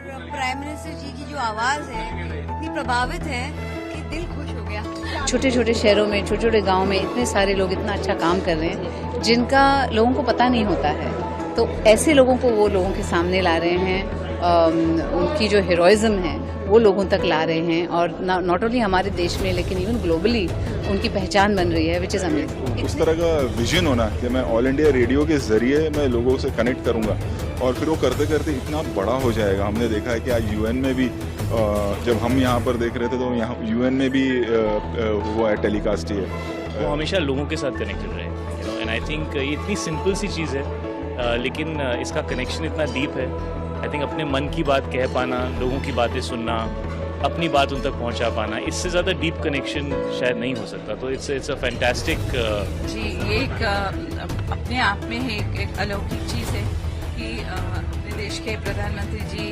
Prime minister जी की जो आवाज है इतनी प्रभावित है कि दिल खुश हो गया। छोटे छोटे शहरों में, छोटे छोटे गांव में इतने सारे लोग इतना अच्छा काम कर रहे हैं जिनका लोगों को पता नहीं होता है। तो ऐसे लोगों को वो लोगों के सामने ला रहे हैं, उनकी जो हीरोइज्म है वो लोगों तक ला रहे हैं और नॉट ओनली हमारे देश में लेकिन इवन ग्लोबली उनकी पहचान बन रही है, विच इज़ अमेजिंग। उस तरह का विजन होना कि मैं ऑल इंडिया रेडियो के जरिए मैं लोगों से कनेक्ट करूंगा और फिर वो करते करते इतना बड़ा हो जाएगा। हमने देखा है कि आज यूएन में भी जब हम यहाँ पर देख रहे थे तो यहाँ यूएन में भी हुआ है, टेलीकास्ट ही है। वो हमेशा लोगों के साथ कनेक्टेड रहे, एंड आई थिंक ये इतनी सिंपल सी चीज़ है लेकिन इसका कनेक्शन इतना डीप है। आई थिंक अपने मन की बात कह पाना, लोगों की बातें सुनना, अपनी बात उन तक पहुंचा पाना, इससे ज़्यादा डीप कनेक्शन शायद नहीं हो सकता। तो इट्स अ फैंटास्टिक। जी, ये एक अपने आप में एक अलौकिक चीज़ है कि अपने देश के प्रधानमंत्री जी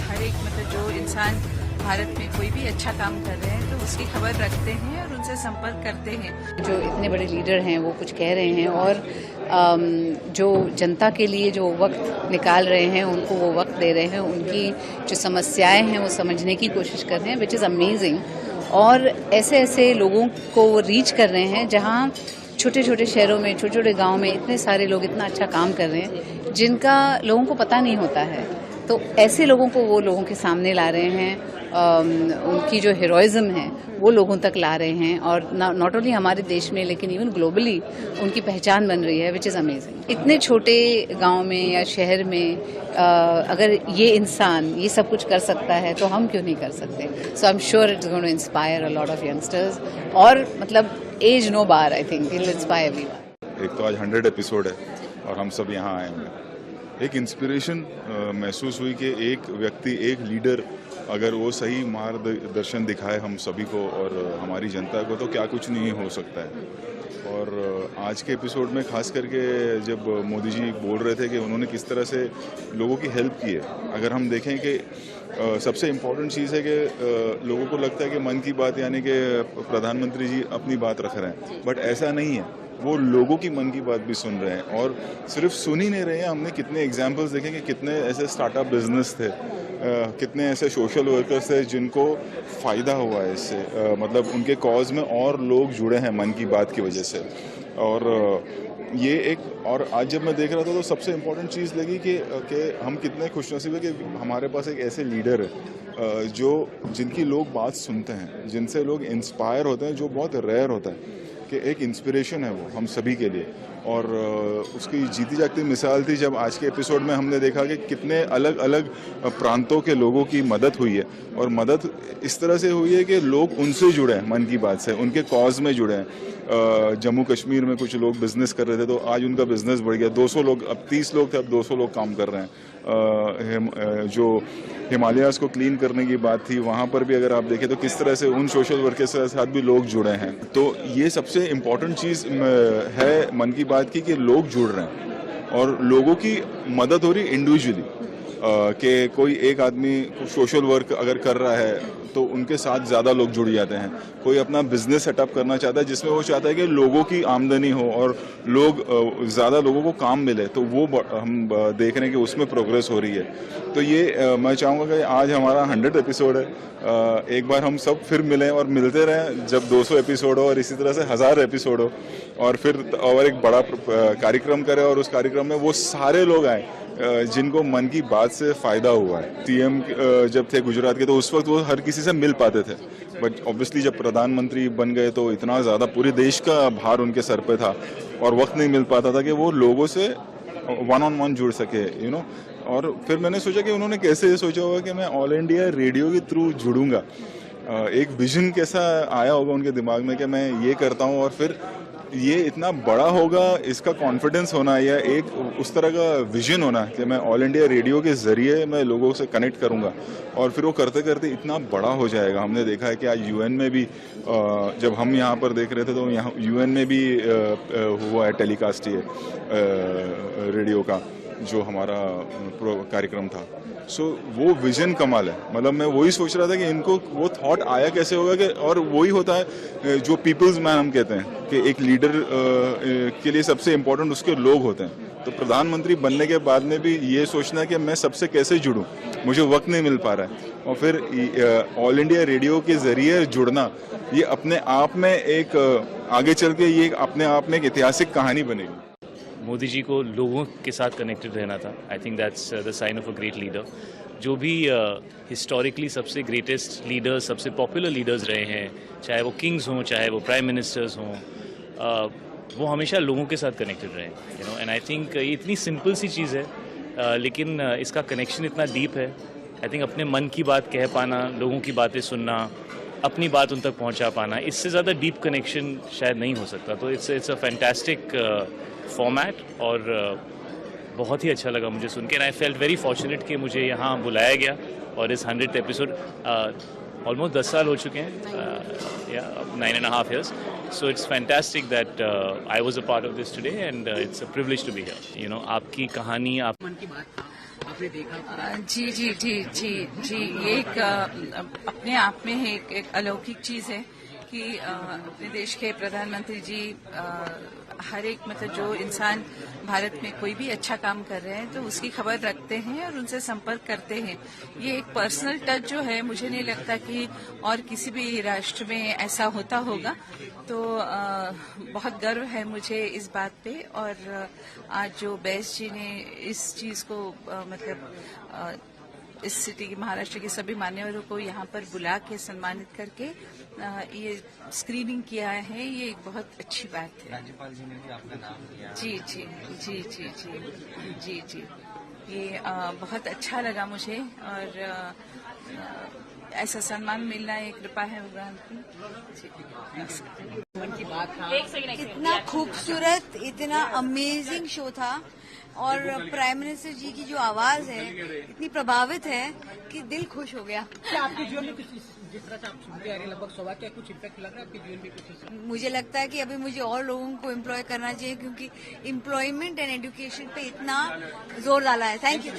हर एक मतलब जो इंसान भारत में कोई भी अच्छा काम कर रहे हैं तो उसकी खबर रखते हैं और उनसे संपर्क करते हैं। जो इतने बड़े लीडर हैं वो कुछ कह रहे हैं और जो जनता के लिए जो वक्त निकाल रहे हैं उनको वो वक्त दे रहे हैं, उनकी जो समस्याएं हैं वो समझने की कोशिश कर रहे हैं, विच इज़ अमेजिंग। और ऐसे ऐसे लोगों को वो रीच कर रहे हैं जहाँ छोटे छोटे शहरों में, छोटे छोटे गाँव में इतने सारे लोग इतना अच्छा काम कर रहे हैं जिनका लोगों को पता नहीं होता है। तो ऐसे लोगों को वो लोगों के सामने ला रहे हैं, उनकी जो हीरोइज्म है वो लोगों तक ला रहे हैं और नॉट ओनली हमारे देश में लेकिन इवन ग्लोबली उनकी पहचान बन रही है, विच इज़ अमेजिंग। इतने छोटे गांव में या शहर में अगर ये इंसान ये सब कुछ कर सकता है तो हम क्यों नहीं कर सकते। So I am sure it's going to inspire a lot of youngsters और मतलब age no bar, I think it will inspire everyone. एक तो आज 100 एपिसोड है और हम सब यहाँ आए हैं। एक इंस्पिरेशन महसूस हुई कि एक व्यक्ति, एक लीडर अगर वो सही मार्गदर्शन दिखाए हम सभी को और हमारी जनता को तो क्या कुछ नहीं हो सकता है। और आज के एपिसोड में खास करके जब मोदी जी बोल रहे थे कि उन्होंने किस तरह से लोगों की हेल्प की है, अगर हम देखें कि सबसे इम्पोर्टेंट चीज़ है कि लोगों को लगता है कि मन की बात यानी कि प्रधानमंत्री जी अपनी बात रख रहे हैं, बट ऐसा नहीं है। वो लोगों की मन की बात भी सुन रहे हैं और सिर्फ सुन ही नहीं रहे हैं। हमने कितने एग्जाम्पल्स देखे कि कितने ऐसे स्टार्टअप बिजनेस थे, कितने ऐसे सोशल वर्कर्स थे जिनको फ़ायदा हुआ है इससे, मतलब उनके कॉज में और लोग जुड़े हैं मन की बात की वजह से। और ये एक, और आज जब मैं देख रहा था तो सबसे इम्पोर्टेंट चीज़ लगी कि हम कितने खुशनसीब है कि हमारे पास एक ऐसे लीडर है जो जिनकी लोग बात सुनते हैं, जिनसे लोग इंस्पायर होते हैं, जो बहुत रेयर होता है कि एक इंस्पिरेशन है वो हम सभी के लिए। और उसकी जीती जागती मिसाल थी जब आज के एपिसोड में हमने देखा कि कितने अलग अलग प्रांतों के लोगों की मदद हुई है और मदद इस तरह से हुई है कि लोग उनसे जुड़े हैं, मन की बात से, उनके कॉज में जुड़े हैं। जम्मू कश्मीर में कुछ लोग बिजनेस कर रहे थे तो आज उनका बिजनेस बढ़ गया, 200 लोग, अब 30 लोग थे, अब 200 लोग काम कर रहे हैं। जो हिमालयाज को क्लीन करने की बात थी वहाँ पर भी अगर आप देखें तो किस तरह से उन सोशल वर्कर्स के साथ भी लोग जुड़े हैं। तो ये सबसे इम्पोर्टेंट चीज़ है मन की बात की कि लोग जुड़ रहे हैं और लोगों की मदद हो रही इंडिविजुअली। कि कोई एक आदमी सोशल वर्क अगर कर रहा है तो उनके साथ ज़्यादा लोग जुड़ जाते हैं। कोई अपना बिजनेस सेटअप करना चाहता है जिसमें वो चाहता है कि लोगों की आमदनी हो और लोग ज़्यादा लोगों को काम मिले, तो वो हम देख रहे हैं कि उसमें प्रोग्रेस हो रही है। तो ये मैं चाहूँगा कि आज हमारा 100 एपिसोड है, एक बार हम सब फिर मिलें और मिलते रहें जब 200 एपिसोड हो और इसी तरह से 1000 एपिसोड हो और फिर और एक बड़ा कार्यक्रम करें और उस कार्यक्रम में वो सारे लोग आए जिनको मन की बात से फ़ायदा हुआ है। सीएम जब थे गुजरात के तो उस वक्त वो हर किसी से मिल पाते थे, बट ऑब्वियसली जब प्रधानमंत्री बन गए तो इतना ज़्यादा पूरे देश का भार उनके सर पे था और वक्त नहीं मिल पाता था कि वो लोगों से वन ऑन वन जुड़ सके, और फिर मैंने सोचा कि उन्होंने कैसे सोचा होगा कि मैं ऑल इंडिया रेडियो के थ्रू जुड़ूंगा। एक विजन कैसा आया होगा उनके दिमाग में कि मैं ये करता हूँ और फिर ये इतना बड़ा होगा, इसका कॉन्फिडेंस होना या एक उस तरह का विजन होना कि मैं ऑल इंडिया रेडियो के ज़रिए मैं लोगों से कनेक्ट करूंगा और फिर वो करते करते इतना बड़ा हो जाएगा। हमने देखा है कि आज यूएन में भी जब हम यहाँ पर देख रहे थे तो यहाँ यूएन में भी हुआ है, टेलीकास्ट ही है रेडियो का। जो हमारा कार्यक्रम था। सो वो विजन कमाल है। मतलब मैं वही सोच रहा था कि इनको वो थॉट आया कैसे होगा कि, और वही होता है जो पीपल्स मैन हम कहते हैं कि एक लीडर के लिए सबसे इम्पोर्टेंट उसके लोग होते हैं। तो प्रधानमंत्री बनने के बाद में भी ये सोचना कि मैं सबसे कैसे जुड़ूं, मुझे वक्त नहीं मिल पा रहा है, और फिर ऑल इंडिया रेडियो के जरिए जुड़ना, ये अपने आप में एक आगे चल के ये अपने आप में एक ऐतिहासिक कहानी बनेगी। मोदी जी को लोगों के साथ कनेक्टेड रहना था। I think that's the sign of a great leader. जो भी हिस्टोरिकली सबसे ग्रेटेस्ट लीडर्स, सबसे पॉपुलर लीडर्स रहे हैं, चाहे वो किंग्स हों, चाहे वो प्राइम मिनिस्टर्स हों, वो हमेशा लोगों के साथ कनेक्टेड रहे, you know. And I think ये इतनी सिंपल सी चीज़ है, लेकिन इसका कनेक्शन इतना डीप है। आई थिंक अपने मन की बात कह पाना, लोगों की बातें सुनना, अपनी बात उन तक पहुंचा पाना, इससे ज़्यादा डीप कनेक्शन शायद नहीं हो सकता। तो इट्स अ फैंटास्टिक फॉर्मेट, और बहुत ही अच्छा लगा मुझे सुन के। And I felt very fortunate कि मुझे यहाँ बुलाया गया, और इस 100th एपिसोड ऑलमोस्ट 10 साल हो चुके हैं, या 9.5 years. So it's fantastic that I was a part of this today, and it's a privilege to be here. You know, आपकी कहानी, आप मन की बात आपने देखा। जी जी जी जी जी, ये एक अपने आप में एक अलौकिक चीज़ है कि अपने देश के प्रधानमंत्री जी हर एक मतलब जो इंसान भारत में कोई भी अच्छा काम कर रहे हैं तो उसकी खबर रखते हैं और उनसे संपर्क करते हैं। ये एक पर्सनल टच जो है, मुझे नहीं लगता कि और किसी भी राष्ट्र में ऐसा होता होगा। तो बहुत गर्व है मुझे इस बात पे, और आज जो बैस जी ने इस चीज़ को मतलब इस सिटी के, महाराष्ट्र के सभी मान्यवरों को यहाँ पर बुला के सम्मानित करके ये स्क्रीनिंग किया है, ये एक बहुत अच्छी बात है। राज्यपाल जी ने भी आपका नाम लिया। जी जी जी जी जी जी जी, ये बहुत अच्छा लगा मुझे, और ऐसा सम्मान मिलना एक कृपा है भगवान की। मन की बात था। कितना खूबसूरत, इतना अमेजिंग शो था, और प्राइम मिनिस्टर जी की जो आवाज है इतनी प्रभावित है कि दिल खुश हो गया। क्या आपके जीवन में कुछ जिस तरह से आप सुनते आ रहे हैं लगभग 100 क्या कुछ इम्पैक्ट लग रहा है आपके जीवन में कुछ? मुझे लगता है कि अभी मुझे और लोगों को एम्प्लॉय करना चाहिए, क्योंकि एम्प्लॉयमेंट एंड एजुकेशन पे इतना जोर डाला है। Thank you.